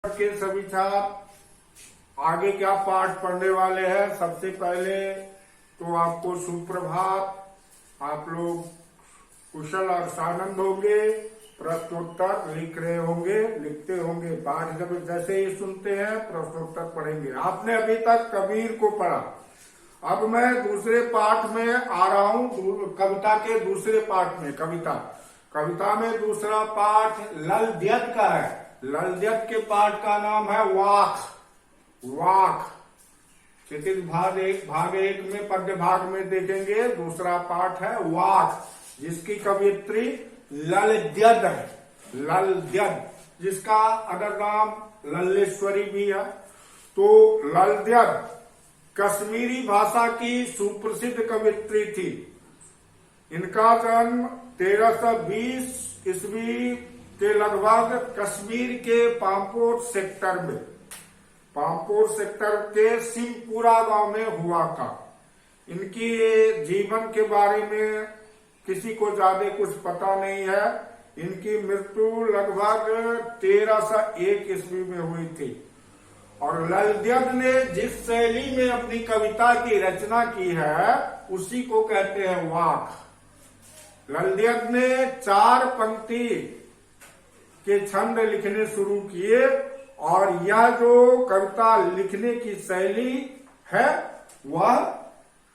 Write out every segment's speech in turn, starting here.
के सभी छात्र आगे क्या पाठ पढ़ने वाले हैं। सबसे पहले तो आपको सुप्रभात। आप लोग कुशल और सानंद होंगे, प्रश्नोत्तर लिख रहे होंगे, लिखते होंगे। पाठ जब जैसे ही सुनते हैं प्रश्नोत्तर पढ़ेंगे। आपने अभी तक कबीर को पढ़ा, अब मैं दूसरे पाठ में आ रहा हूं, कविता के दूसरे पाठ में। कविता में दूसरा पाठ ललद्यत का है। ललद्यत के पाठ का नाम है वाक। क्षितिज भाग एक में पद्य भाग में देखेंगे। दूसरा पाठ है वाक, जिसकी कवियत्री ललद्यत है। ललद्यत, जिसका अगर नाम लल्लेश्वरी भी है। तो ललद्यत कश्मीरी भाषा की सुप्रसिद्ध कवियत्री थी। इनका जन्म 1320 ईस्वी के लगभग कश्मीर के पामपोर सेक्टर के सिंहपुरा गांव में हुआ था। इनकी जीवन के बारे में किसी को ज्यादा कुछ पता नहीं है। इनकी मृत्यु लगभग 1301 ईस्वी में हुई थी। और ललद्यत ने जिस शैली में अपनी कविता की रचना की है उसी को कहते हैं वाक। ललद्यत ने 4 पंक्ति के छंद लिखने शुरू किए और यह जो कविता लिखने की शैली है वह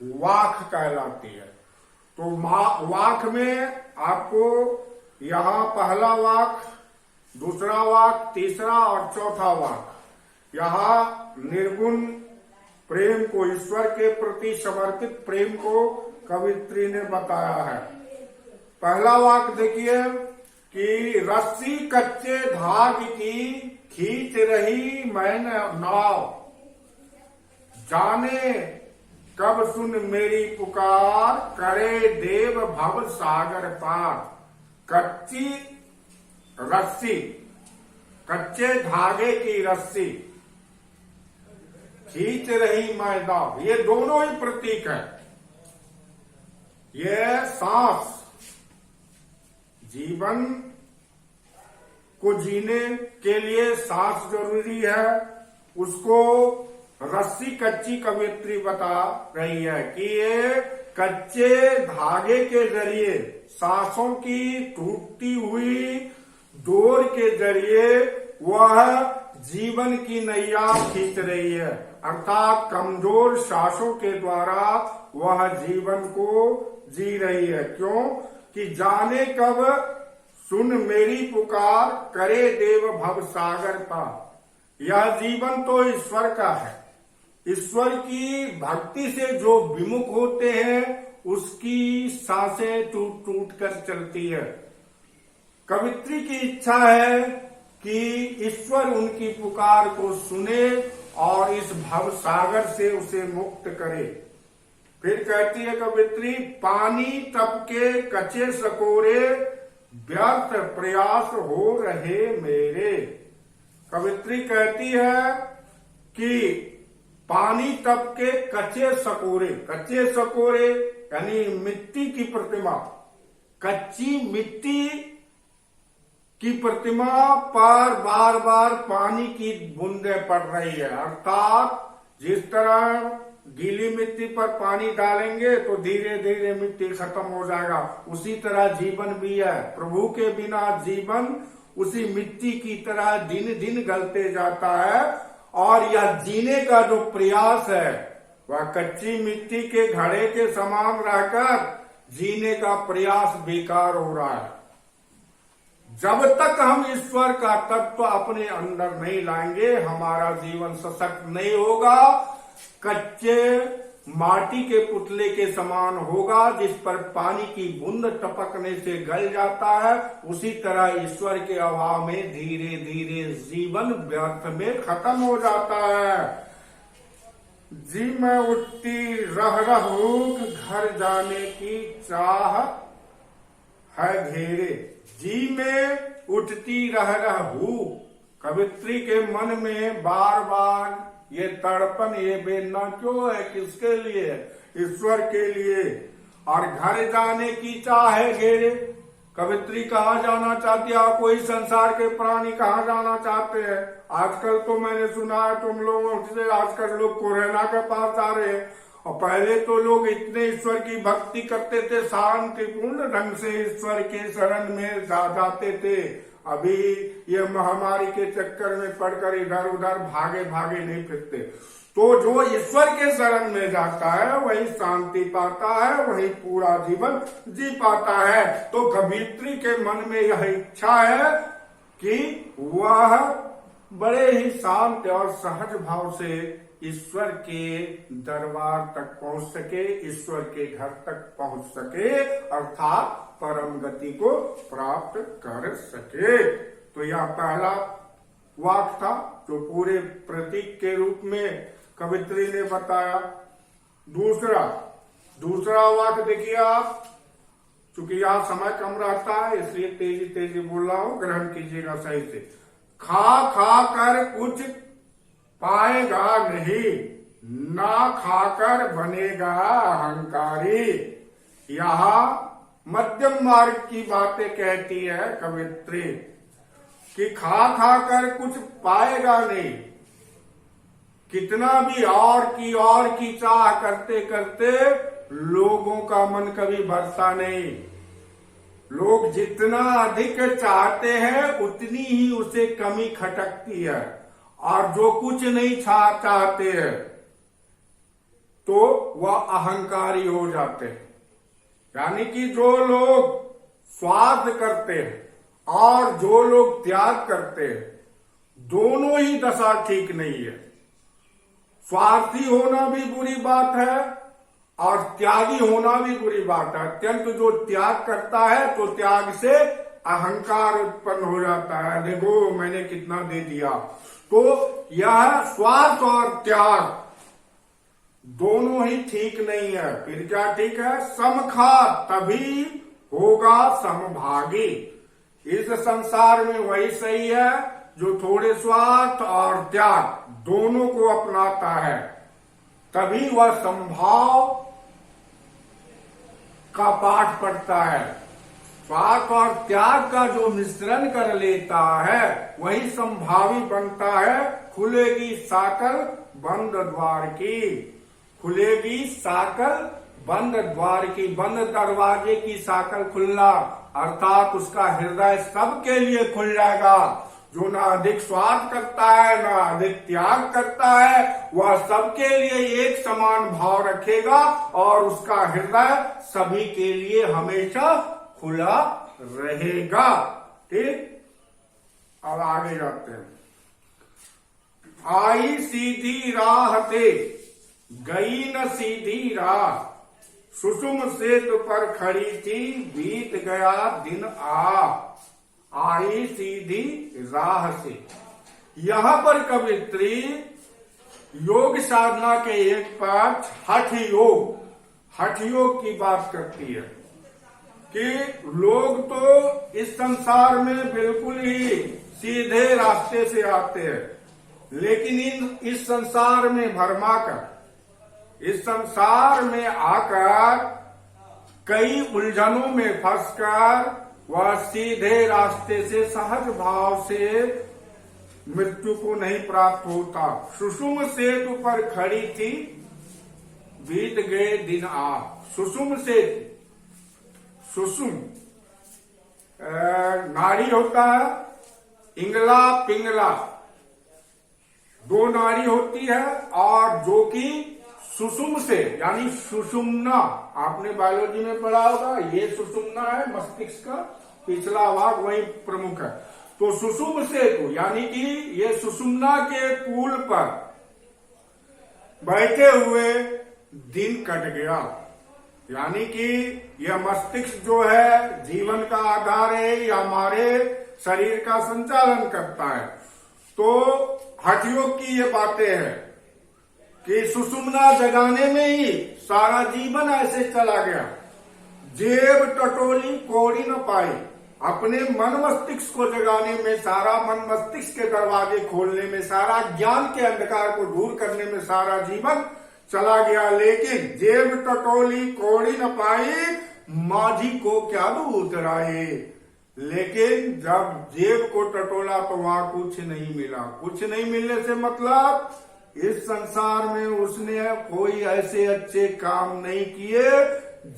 वाक कहलाती है। तो वाक में आपको यहाँ पहला वाक, दूसरा वाक, तीसरा और चौथा वाक, यहाँ निर्गुण प्रेम को, ईश्वर के प्रति समर्पित प्रेम को कवित्री ने बताया है। पहला वाक देखिए कि रस्सी कच्चे धाग की खींच रही मैंने नाव, जाने कब सुन मेरी पुकार, करे देव भव सागर पार। कच्ची रस्सी, कच्चे धागे की रस्सी, खींच रही मैं नाव, ये दोनों ही प्रतीक है। ये सांस, जीवन को जीने के लिए सांस जरूरी है, उसको रस्सी कच्ची कवियत्री बता रही है कि ये कच्चे धागे के जरिए, सांसों की टूटती हुई डोर के जरिए वह जीवन की नैया खींच रही है। अर्थात कमजोर सांसों के द्वारा वह जीवन को जी रही है। क्यों कि जाने कब सुन मेरी पुकार, करे देव भव सागर पार। यह जीवन तो ईश्वर का है। ईश्वर की भक्ति से जो विमुख होते हैं उसकी सांसें टूट टूट कर चलती है। कवित्री की इच्छा है कि ईश्वर उनकी पुकार को सुने और इस भव सागर से उसे मुक्त करे। फिर कहती है कवित्री, पानी टपके कच्चे सकोरे, व्यर्थ प्रयास हो रहे मेरे। कवित्री कहती है कि पानी टपके कच्चे सकोरे यानी मिट्टी की प्रतिमा, कच्ची मिट्टी की प्रतिमा पर बार बार पानी की बूंदें पड़ रही है। अर्थात जिस तरह गीली मिट्टी पर पानी डालेंगे तो धीरे धीरे मिट्टी खत्म हो जाएगा, उसी तरह जीवन भी है। प्रभु के बिना जीवन उसी मिट्टी की तरह दिन दिन गलते जाता है और यह जीने का जो प्रयास है वह कच्ची मिट्टी के घड़े के समान रहकर जीने का प्रयास बेकार हो रहा है। जब तक हम ईश्वर का तत्व अपने अंदर नहीं लाएंगे हमारा जीवन सशक्त नहीं होगा, कच्चे माटी के पुतले के समान होगा जिस पर पानी की बूंद टपकने से गल जाता है। उसी तरह ईश्वर के अभाव में धीरे धीरे जीवन व्यर्थ में खत्म हो जाता है। जी मैं उठती रह हूँ, घर जाने की चाह है घेरे। जी में उठती रह हूँ, कवित्री के मन में बार बार ये तड़पन, ये वेदना क्यों है? किसके लिए? ईश्वर के लिए। और घर जाने की चाह है घेरे। कवित्री कहाँ जाना चाहती है, कोई संसार के प्राणी कहाँ जाना चाहते हैं। आजकल तो मैंने सुना है तुम लोगों से आजकल लोग कोरोना के पास आ रहे हैं, और पहले तो लोग इतने ईश्वर की भक्ति करते थे, शांतिपूर्ण ढंग से ईश्वर के शरण में जाते थे। अभी ये महामारी के चक्कर में पड़कर इधर उधर भागे भागे नहीं फिरते। तो जो ईश्वर के शरण में जाता है वही शांति पाता है, वही पूरा जीवन जी पाता है। तो कवित्री के मन में यह इच्छा है कि वह बड़े ही शांत और सहज भाव से ईश्वर के दरबार तक पहुंच सके, ईश्वर के घर तक पहुंच सके, अर्थात परम गति को प्राप्त कर सके। तो यह पहला वाक्य था जो पूरे प्रतीक के रूप में कवित्री ने बताया। दूसरा वाक्य देखिए आप, चूंकि यहाँ समय कम रहता है इसलिए तेजी तेजी बोल रहा हूं, ग्रहण कीजिएगा सही से। खा खा कर कुछ पाएगा नहीं, ना खाकर बनेगा अहंकारी। यहाँ मध्यम मार्ग की बातें कहती है कवित्री कि खा खा कर कुछ पाएगा नहीं। कितना भी और की चाह करते करते लोगों का मन कभी भरता नहीं। लोग जितना अधिक चाहते हैं उतनी ही उसे कमी खटकती है, और जो कुछ नहीं चाहते हैं तो वह अहंकारी हो जाते हैं। यानी कि जो लोग स्वार्थ करते हैं और जो लोग त्याग करते हैं, दोनों ही दशा ठीक नहीं है। स्वार्थी होना भी बुरी बात है और त्यागी होना भी बुरी बात है। अत्यंत जो त्याग करता है तो त्याग से अहंकार उत्पन्न हो जाता है, देखो मैंने कितना दे दिया। तो यह स्वार्थ और त्याग दोनों ही ठीक नहीं है। फिर क्या ठीक है? समखा तभी होगा समभागी। इस संसार में वही सही है जो थोड़े स्वार्थ और त्याग दोनों को अपनाता है, तभी वह संभाव का पाठ पढ़ता है। स्वार्थ और त्याग का जो मिश्रण कर लेता है वही संभावी बनता है। खुलेगी साकल बंद द्वार की, खुलेगी साकल बंद द्वार की, बंद दरवाजे की साकल खुलना, अर्थात उसका हृदय सबके लिए खुल जाएगा। जो ना अधिक स्वार्थ करता है ना अधिक त्याग करता है, वह सबके लिए एक समान भाव रखेगा और उसका हृदय सभी के लिए हमेशा खुला रहेगा। ठीक, अब आगे जाते हैं। आई सीधी राह ते गई न सीधी राह, सुषुम सेतु पर खड़ी थी बीत गया दिन आ। आई सीधी राह से, यहां पर कवित्री योग साधना के एक पक्ष हठ योग की बात करती है कि लोग तो इस संसार में बिल्कुल ही सीधे रास्ते से आते हैं, लेकिन इस संसार में भरमाकर, इस संसार में आकर कई उलझनों में फंसकर वह सीधे रास्ते से सहज भाव से मृत्यु को नहीं प्राप्त होता। सुषुम सेतु पर खड़ी थी बीत गए दिन आ। सुषुम सेतु, सुषुम नाड़ी होता है, इंगला पिंगला दो नाड़ी होती है, और जो कि सुषुम से यानी सुषुम्ना, आपने बायोलॉजी में पढ़ा होगा, ये सुषुम्ना है मस्तिष्क का पिछला भाग, वही प्रमुख है। तो सुषुम सेतु यानी कि ये सुषुम्ना के पुल पर बैठे हुए दिन कट गया। यानी कि यह मस्तिष्क जो है जीवन का आधार है, यह हमारे शरीर का संचालन करता है। तो हठ योग की ये बातें हैं कि सुषुम्ना जगाने में ही सारा जीवन ऐसे चला गया। जेब टटोली कोड़ी न पाई, अपने मन मस्तिष्क को जगाने में, सारा मन मस्तिष्क के दरवाजे खोलने में, सारा ज्ञान के अंधकार को दूर करने में सारा जीवन चला गया। लेकिन जेब टटोली कोड़ी न पाई, माझी को क्या दूत राये। लेकिन जब जेब को टटोला तो वहां कुछ नहीं मिला। कुछ नहीं मिलने से मतलब इस संसार में उसने कोई ऐसे अच्छे काम नहीं किए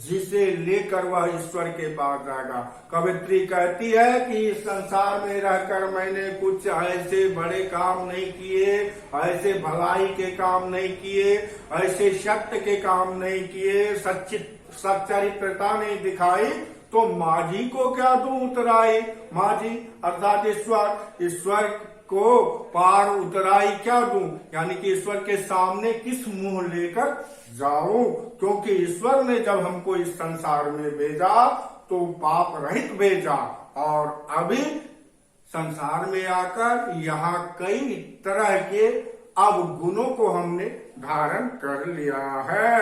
जिसे लेकर वह ईश्वर के पास जाएगा। कवित्री कहती है कि इस संसार में रहकर मैंने कुछ ऐसे बड़े काम नहीं किए, ऐसे भलाई के काम नहीं किए, ऐसे सत्य के काम नहीं किए, सच्चरित्रता नहीं दिखाई, तो माझी को क्या दूं उतराई। माझी अर्थात ईश्वर को पार उतराई क्या दूं, यानी कि ईश्वर के सामने किस मुंह लेकर जाऊं। क्योंकि ईश्वर ने जब हमको इस संसार में भेजा तो पाप रहित भेजा, और अभी संसार में आकर यहाँ कई तरह के अब गुणों को हमने धारण कर लिया है।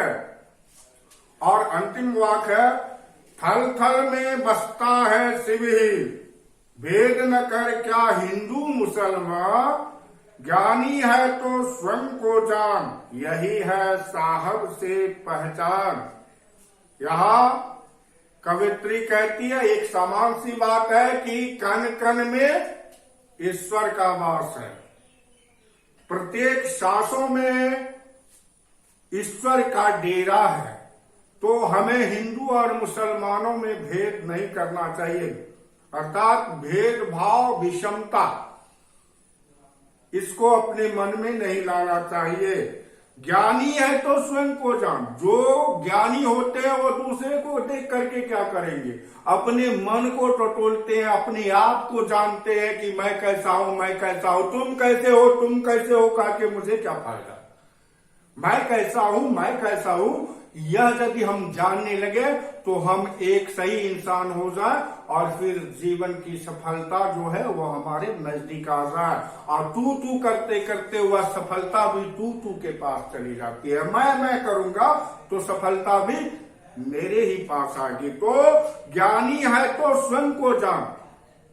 और अंतिम वाक्य है, थल थल में बसता है शिव ही, भेद न कर क्या हिंदू मुसलमान, ज्ञानी है तो स्वयं को जान, यही है साहब से पहचान। यहाँ कवित्री कहती है, एक समान सी बात है कि कण कण में ईश्वर का वास है, प्रत्येक सांसों में ईश्वर का डेरा है। तो हमें हिंदू और मुसलमानों में भेद नहीं करना चाहिए, अर्थात भेदभाव विषमता इसको अपने मन में नहीं लाना चाहिए। ज्ञानी है तो स्वयं को जान। जो ज्ञानी होते हैं वो दूसरे को देख करके क्या करेंगे, अपने मन को टटोलते हैं, अपने आप को जानते हैं कि मैं कैसा हूं, मैं कैसा हूं, तुम कैसे हो, तुम कैसे हो, कहा के मुझे क्या फायदा, मैं कैसा हूं, मैं कैसा हूं। यह यदि हम जानने लगे तो हम एक सही इंसान हो जाए और फिर जीवन की सफलता जो है वो हमारे नजदीक आ जाए। और तू तू करते करते वह सफलता भी तू के पास चली जाती है। मैं करूंगा तो सफलता भी मेरे ही पास आएगी। तो ज्ञानी है तो स्वयं को जान।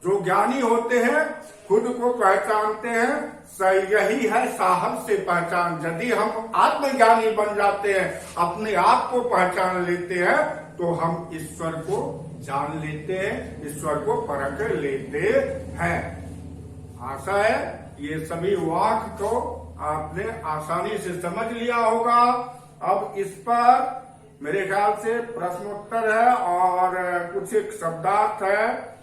जो ज्ञानी होते हैं खुद को पहचानते हैं, यही है साहब से पहचान। यदि हम आत्मज्ञानी बन जाते हैं, अपने आप को पहचान लेते हैं, तो हम ईश्वर को जान लेते हैं, ईश्वर को परख लेते हैं। आशा है ये सभी वाक्य को आपने आसानी से समझ लिया होगा। अब इस पर मेरे ख्याल से प्रश्नोत्तर है और कुछ एक शब्दार्थ है।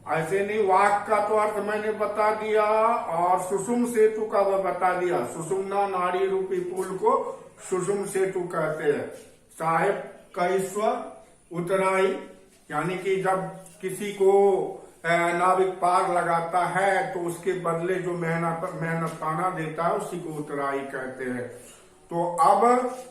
ऐसे नहीं, वाक्य का तो अर्थ मैंने बता दिया और सुषुम सेतु का वह बता दिया। सुषुम्ना नाड़ी रूपी पुल को सुषुम सेतु कहते हैं। साहेब का ईश्वर उतराई, यानी कि जब किसी को नाविक पार लगाता है तो उसके बदले जो मेहनताना देता है उसी को उतराई कहते हैं। तो अब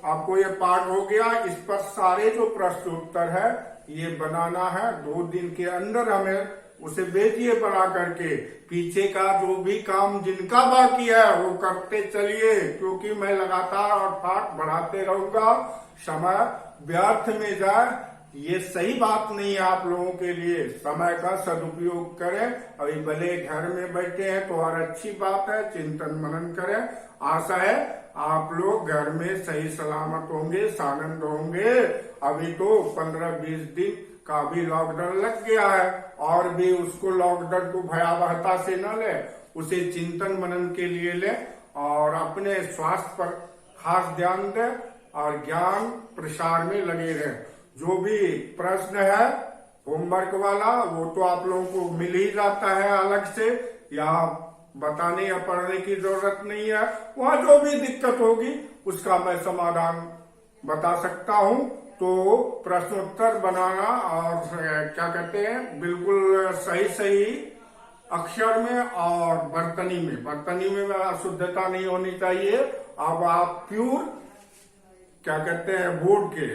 आपको ये पाठ हो गया। इस पर सारे जो प्रश्न उत्तर है ये बनाना है। 2 दिन के अंदर हमें उसे भेजिए बना करके। पीछे का जो भी काम जिनका बाकी है वो करते चलिए, क्योंकि मैं लगातार और पाठ बढ़ाते रहूंगा। समय व्यर्थ में जाए ये सही बात नहीं है। आप लोगों के लिए समय का सदुपयोग करें। अभी भले घर में बैठे हैं तो और अच्छी बात है, चिंतन मनन करें। आशा है आप लोग घर में सही सलामत होंगे, सानंद होंगे। अभी तो 15-20 दिन का भी लॉकडाउन लग गया है, और भी उसको लॉकडाउन को भयावहता से न ले, उसे चिंतन मनन के लिए ले और अपने स्वास्थ्य पर खास ध्यान दे और ज्ञान प्रसार में लगे रहे। जो भी प्रश्न है होमवर्क वाला वो तो आप लोगों को मिल ही जाता है अलग से, या बताने या पढ़ने की जरूरत नहीं है। वहां जो भी दिक्कत होगी उसका मैं समाधान बता सकता हूं। तो प्रश्नोत्तर बनाना और क्या कहते हैं बिल्कुल सही अक्षर में और बर्तनी में अशुद्धता नहीं होनी चाहिए। अब आप प्योर क्या कहते हैं बोर्ड के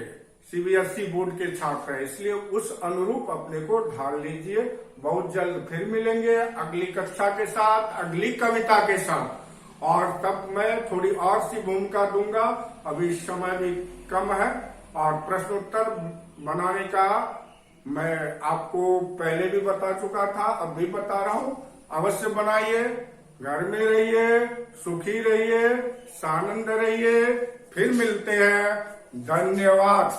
सीबीएसई बोर्ड के छात्र हैं, इसलिए उस अनुरूप अपने को ढाल लीजिए। बहुत जल्द फिर मिलेंगे अगली कक्षा के साथ, अगली कविता के साथ, और तब मैं थोड़ी और सी भूमिका दूंगा। अभी समय भी कम है और प्रश्नोत्तर बनाने का मैं आपको पहले भी बता चुका था, अब भी बता रहा हूं। अवश्य बनाइए, घर में रहिए, सुखी रहिए, सानंद रहिए। फिर मिलते हैं। धन्यवाद।